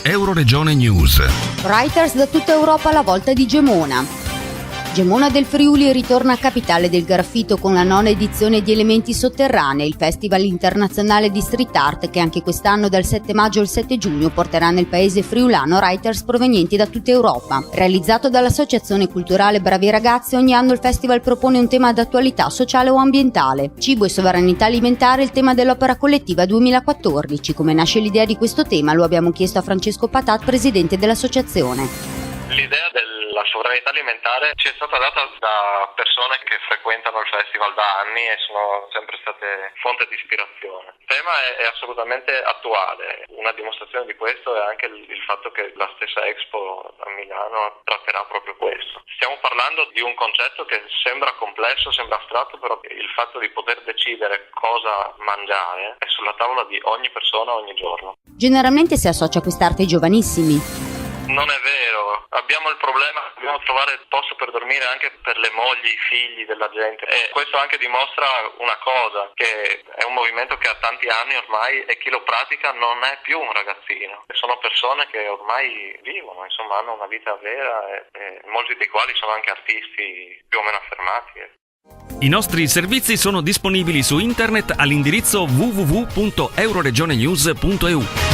Euroregione News. Writers da tutta Europa alla volta di Gemona. Gemona del Friuli ritorna capitale del graffito con la 9ª edizione di Elementi Sotterranei, il festival internazionale di street art che anche quest'anno dal 7 maggio al 7 giugno porterà nel paese friulano writers provenienti da tutta Europa. Realizzato dall'Associazione Culturale Bravi Ragazzi, ogni anno il festival propone un tema d'attualità sociale o ambientale. Cibo e sovranità alimentare è il tema dell'Opera Collettiva 2014. Come nasce l'idea di questo tema lo abbiamo chiesto a Francesco Patat, presidente dell'associazione. L'idea della sovranità alimentare ci è stata data da persone che frequentano il festival da anni e sono sempre state fonte di ispirazione. Il tema è assolutamente attuale. Una dimostrazione di questo è anche il fatto che la stessa Expo a Milano tratterà proprio questo. Stiamo parlando di un concetto che sembra complesso, sembra astratto, però il fatto di poter decidere cosa mangiare è sulla tavola di ogni persona ogni giorno. Generalmente si associa quest'arte ai giovanissimi. Non è vero, abbiamo il problema, dobbiamo trovare il posto per dormire anche per le mogli, i figli della gente, e questo anche dimostra una cosa, che è un movimento che ha tanti anni ormai e chi lo pratica non è più un ragazzino, sono persone che ormai vivono, insomma hanno una vita vera e molti dei quali sono anche artisti più o meno affermati. I nostri servizi sono disponibili su internet all'indirizzo www.euroregionenews.eu.